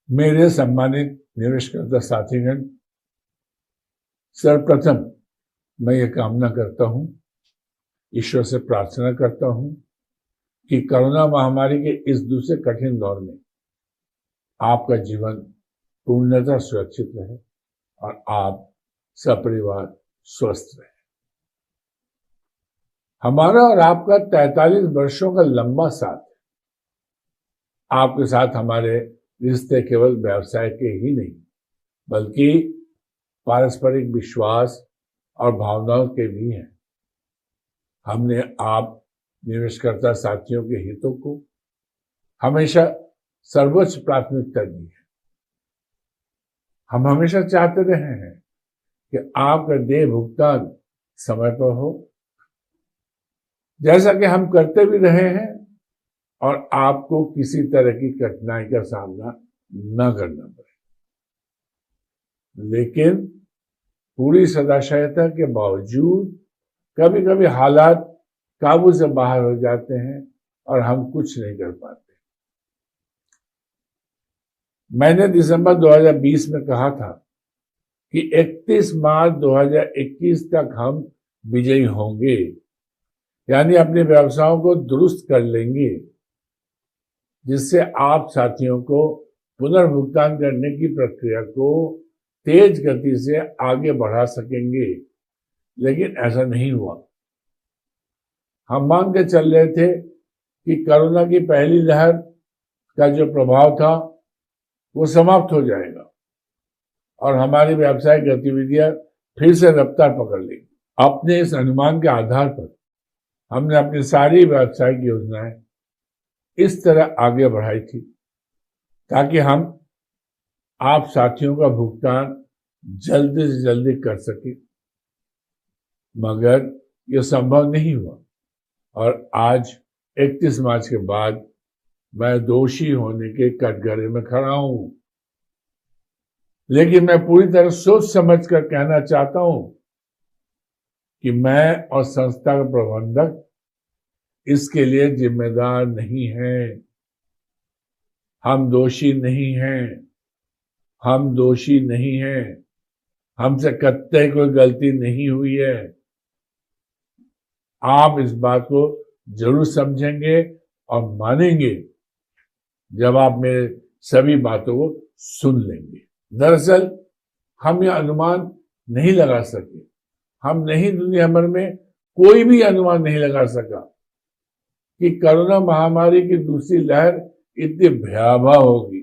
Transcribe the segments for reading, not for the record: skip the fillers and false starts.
मेरे सम्मानित निवेशकर्ता साथीगण, सर्वप्रथम मैं ये कामना करता हूं, ईश्वर से प्रार्थना करता हूं कि कोरोना महामारी के इस दूसरे कठिन दौर में आपका जीवन पूर्णतः सुरक्षित रहे और आप सपरिवार स्वस्थ रहे। हमारा और आपका 43 वर्षों का लंबा साथ है। आपके साथ हमारे रिश्ते केवल व्यवसाय के ही नहीं, बल्कि पारस्परिक विश्वास और भावनाओं के भी हैं। हमने आप निवेशकर्ता साथियों के हितों को हमेशा सर्वोच्च प्राथमिकता दी है। हम हमेशा चाहते रहे हैं कि आपका देय भुगतान समय पर हो, जैसा कि हम करते भी रहे हैं, और आपको किसी तरह की कठिनाई का सामना न करना पड़े। लेकिन पूरी सदाशयता के बावजूद कभी कभी हालात काबू से बाहर हो जाते हैं और हम कुछ नहीं कर पाते। मैंने दिसंबर 2020 में कहा था कि 31 मार्च 2021 तक हम विजयी होंगे, यानी अपने व्यवसायों को दुरुस्त कर लेंगे, जिससे आप साथियों को पुनर्भुगतान करने की प्रक्रिया को तेज गति से आगे बढ़ा सकेंगे। लेकिन ऐसा नहीं हुआ। हम मान के चल रहे थे कि कोरोना की पहली लहर का जो प्रभाव था वो समाप्त हो जाएगा और हमारी व्यावसायिक गतिविधियां फिर से रफ्तार पकड़ लेंगी। अपने इस अनुमान के आधार पर हमने अपनी सारी व्यावसायिक योजनाएं इस तरह आगे बढ़ाई थी ताकि हम आप साथियों का भुगतान जल्दी से जल्दी कर सके, मगर यह संभव नहीं हुआ और आज 31 मार्च के बाद मैं दोषी होने के कटघरे में खड़ा हूं। लेकिन मैं पूरी तरह सोच समझ कर कहना चाहता हूं कि मैं और संस्था का प्रबंधक इसके लिए जिम्मेदार नहीं है। हम दोषी नहीं हैं, हम दोषी नहीं हैं, हमसे कतई कोई गलती नहीं हुई है। आप इस बात को जरूर समझेंगे और मानेंगे जब आप मेरे सभी बातों को सुन लेंगे। दरअसल हम यह अनुमान नहीं लगा सके, हम नहीं, दुनिया भर में कोई भी अनुमान नहीं लगा सका कि कोरोना महामारी की दूसरी लहर इतनी भयावह होगी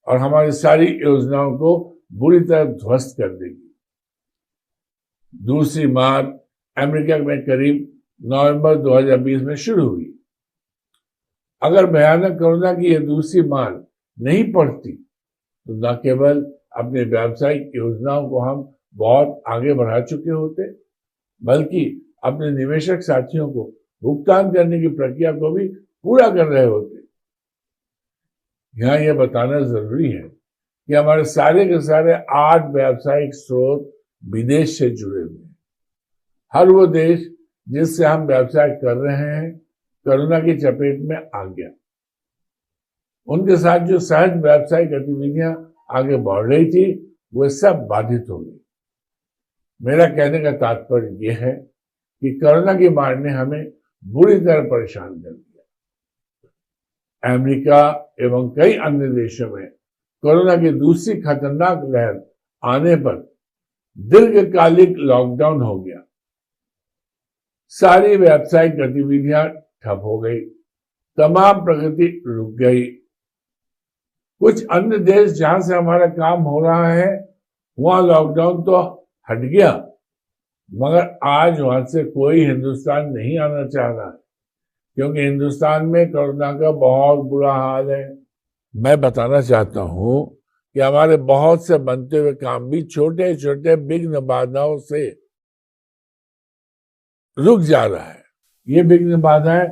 और हमारी सारी योजनाओं को बुरी तरह ध्वस्त कर देगी। दूसरी मार अमेरिका में करीब नवंबर 2020 में शुरू हुई। अगर भयानक कोरोना की यह दूसरी मार नहीं पड़ती तो न केवल अपने व्यावसायिक योजनाओं को हम बहुत आगे बढ़ा चुके होते, बल्कि अपने निवेशक साथियों को भुगतान करने की प्रक्रिया को भी पूरा कर रहे होते। यहां यह बताना जरूरी है कि हमारे सारे के सारे 8 व्यावसायिक स्रोत विदेश से जुड़े हुए हैं। हर वो देश जिससे हम व्यवसाय कर रहे हैं कोरोना की चपेट में आ गया। उनके साथ जो सहज व्यावसायिक गतिविधियां आगे बढ़ रही थी वो सब बाधित हो गई। मेरा कहने का तात्पर्य यह है कि कोरोना की मार ने हमें बुरी तरह परेशान कर दिया। अमेरिका एवं कई अन्य देशों में कोरोना की दूसरी खतरनाक लहर आने पर दीर्घकालिक लॉकडाउन हो गया। सारी व्यावसायिक गतिविधियां ठप हो गई, तमाम प्रगति रुक गई। कुछ अन्य देश जहां से हमारा काम हो रहा है वहां लॉकडाउन तो हट गया, मगर आज वहां से कोई हिंदुस्तान नहीं आना चाह रहा है क्योंकि हिंदुस्तान में कोरोना का बहुत बुरा हाल है। मैं बताना चाहता हूं कि हमारे बहुत से बनते हुए काम भी छोटे छोटे विघ्न बाधाओं से रुक जा रहा है। ये विघ्न बाधाएं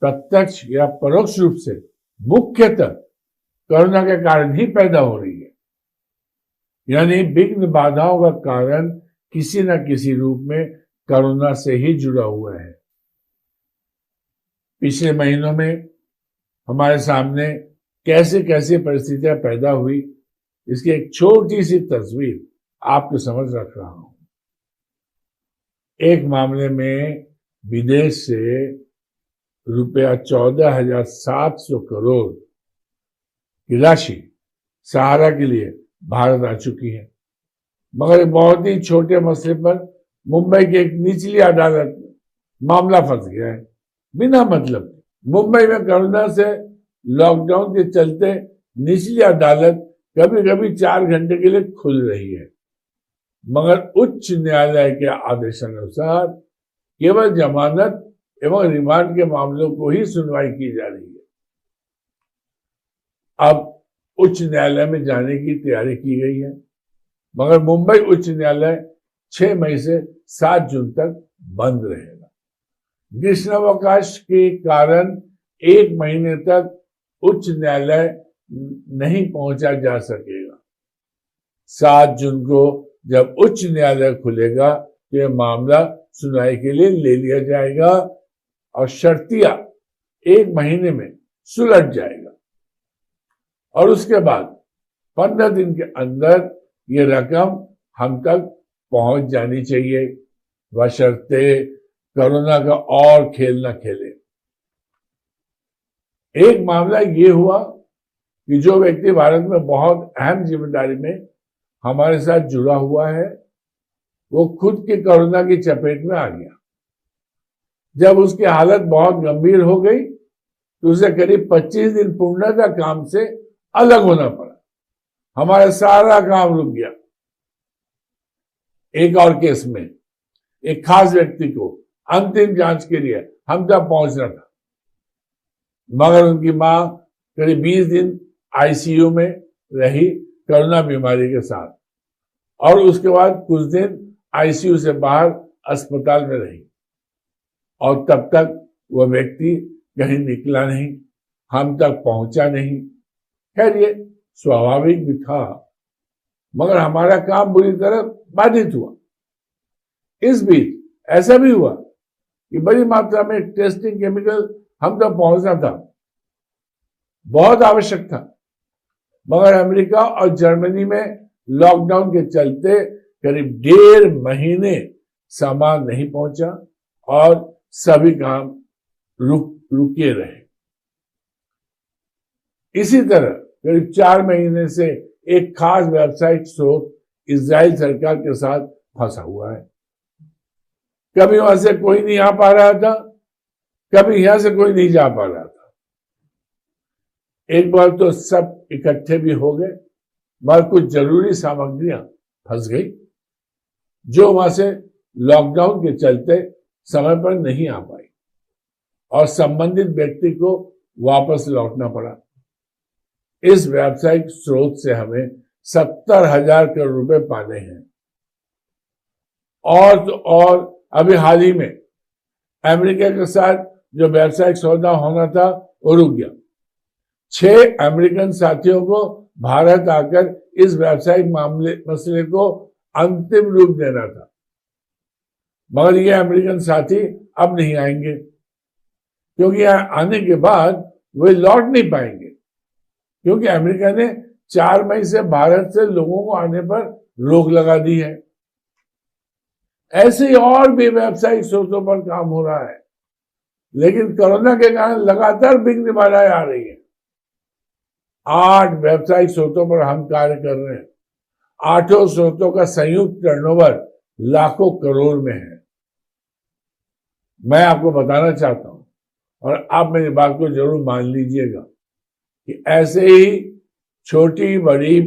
प्रत्यक्ष या परोक्ष रूप से मुख्यतः कोरोना के कारण ही पैदा हो रही है, यानी विघ्न बाधाओं का कारण किसी न किसी रूप में कोरोना से ही जुड़ा हुआ है। पिछले महीनों में हमारे सामने कैसे कैसे परिस्थितियां पैदा हुई, इसकी एक छोटी सी तस्वीर आपको समझ रख रहा हूं। एक मामले में विदेश से रुपया 14,700 करोड़ की राशि सहारा के लिए भारत आ चुकी है, मगर एक बहुत ही छोटे मसले पर मुंबई की एक निचली अदालत में मामला फंस गया है बिना मतलब। मुंबई में कोरोना से लॉकडाउन के चलते निचली अदालत कभी कभी 4 घंटे के लिए खुल रही है, मगर उच्च न्यायालय के आदेशानुसार केवल जमानत एवं रिमांड के मामलों को ही सुनवाई की जा रही है। अब उच्च न्यायालय में जाने की तैयारी की गई है, मगर मुंबई उच्च न्यायालय 6 मई से 7 जून तक बंद रहेगा। ग्रीष्मावकाश के कारण 1 महीने तक उच्च न्यायालय नहीं पहुंचा जा सकेगा। 7 जून को जब उच्च न्यायालय खुलेगा तो यह मामला सुनवाई के लिए ले लिया जाएगा और शर्तिया 1 महीने में सुलझ जाएगा और उसके बाद 15 दिन के अंदर ये रकम हम तक पहुंच जानी चाहिए, बशर्ते कोरोना का और खेल न खेले। एक मामला ये हुआ कि जो व्यक्ति भारत में बहुत अहम जिम्मेदारी में हमारे साथ जुड़ा हुआ है, वो खुद के कोरोना की चपेट में आ गया। जब उसकी हालत बहुत गंभीर हो गई तो उसे करीब 25 दिन पूर्णतः काम से अलग होना पड़ा। हमारा सारा काम रुक गया। एक और केस में एक खास व्यक्ति को अंतिम जांच के लिए हम तक पहुंचना था, मगर उनकी मां करीब 20 दिन आईसीयू में रही कोरोना बीमारी के साथ और उसके बाद कुछ दिन आईसीयू से बाहर अस्पताल में रही और तब तक वह व्यक्ति कहीं निकला नहीं, हम तक पहुंचा नहीं। खैर ये स्वाभाविक भी था, मगर हमारा काम बुरी तरह बाधित हुआ। इस बीच ऐसा भी हुआ कि बड़ी मात्रा में टेस्टिंग केमिकल हम तक पहुंचना था, बहुत आवश्यक था, मगर अमेरिका और जर्मनी में लॉकडाउन के चलते करीब 1.5 महीने सामान नहीं पहुंचा और सभी काम रुके रहे। इसी तरह करीब 4 महीने से एक खास व्यावसायिक स्रोत इजराइल सरकार के साथ फंसा हुआ है। कभी वहां से कोई नहीं आ पा रहा था, कभी यहां से कोई नहीं जा पा रहा था। एक बार तो सब इकट्ठे भी हो गए, मगर कुछ जरूरी सामग्रियां फंस गई जो वहां से लॉकडाउन के चलते समय पर नहीं आ पाई और संबंधित व्यक्ति को वापस लौटना पड़ा। इस व्यावसायिक स्रोत से हमें 70,000 करोड़ रुपए पाने हैं। और तो और अभी हाल ही में अमेरिका के साथ जो व्यावसायिक सौदा होना था वो रुक गया। 6 अमेरिकन साथियों को भारत आकर इस व्यावसायिक मसले को अंतिम रूप देना था, मगर ये अमेरिकन साथी अब नहीं आएंगे क्योंकि यहां आने के बाद वे लौट नहीं पाएंगे, क्योंकि अमेरिका ने 4 मई से भारत से लोगों को आने पर रोक लगा दी है। ऐसे ही और भी व्यावसायिक स्रोतों पर काम हो रहा है, लेकिन कोरोना के कारण लगातार बिघ्न बाधाएं आ रही है। 8 व्यावसायिक स्रोतों पर हम कार्य कर रहे हैं। 8 स्रोतों का संयुक्त टर्नओवर लाखों करोड़ में है। मैं आपको बताना चाहता हूं और आप मेरी बात को जरूर मान लीजिएगा कि ऐसे ही छोटी बड़ी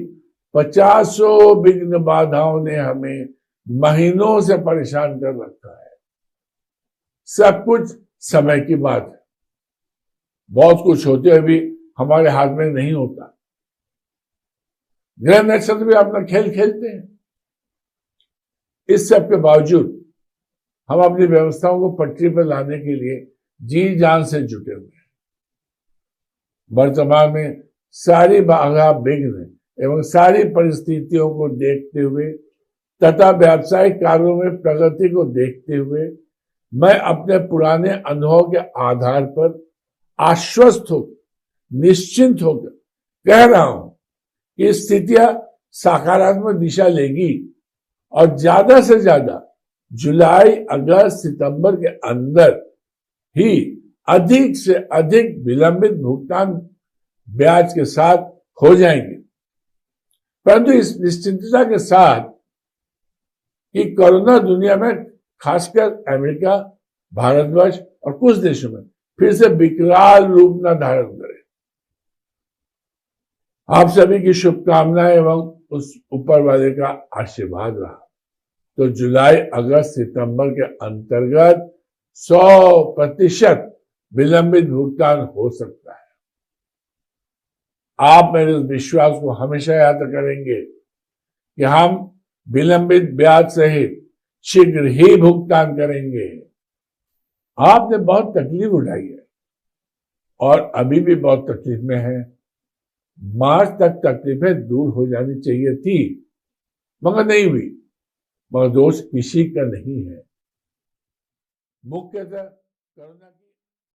50 विघ्न बाधाओं ने हमें महीनों से परेशान कर रखा है। सब कुछ समय की बात है। बहुत कुछ होते हुए भी हमारे हाथ में नहीं होता। ग्रह नक्षत्र भी अपना खेल खेलते हैं। इस सब के बावजूद हम अपनी व्यवस्थाओं को पटरी पर लाने के लिए जी जान से जुटे हुए हैं। वर्तमान में सारी बाधा विघ्न एवं सारी परिस्थितियों को देखते हुए तथा व्यावसायिक कार्यों में प्रगति को देखते हुए मैं अपने पुराने अनुभव के आधार पर आश्वस्त होकर, निश्चिंत होकर कह रहा हूं कि स्थितियां सकारात्मक दिशा लेगी और ज्यादा से ज्यादा जुलाई, अगस्त, सितंबर के अंदर ही अधिक से अधिक विलंबित भुगतान ब्याज के साथ हो जाएंगे। परंतु इस निश्चिंतता के साथ कि कोरोना दुनिया में, खासकर अमेरिका, भारतवर्ष और कुछ देशों में फिर से विकराल रूप न धारण करे। आप सभी की शुभकामनाएं एवं उस ऊपर वाले का आशीर्वाद रहा तो जुलाई, अगस्त, सितंबर के अंतर्गत 100% विलंबित भुगतान हो सकता है। आप मेरे इस विश्वास को हमेशा याद करेंगे कि हम विलंबित ब्याज सहित शीघ्र ही भुगतान करेंगे। आपने बहुत तकलीफ उठाई है और अभी भी बहुत तकलीफ में है। मार्च तक तकलीफें दूर हो जानी चाहिए थी, मगर नहीं हुई। मगर दोष किसी का नहीं है, मुख्यतः कोरोना की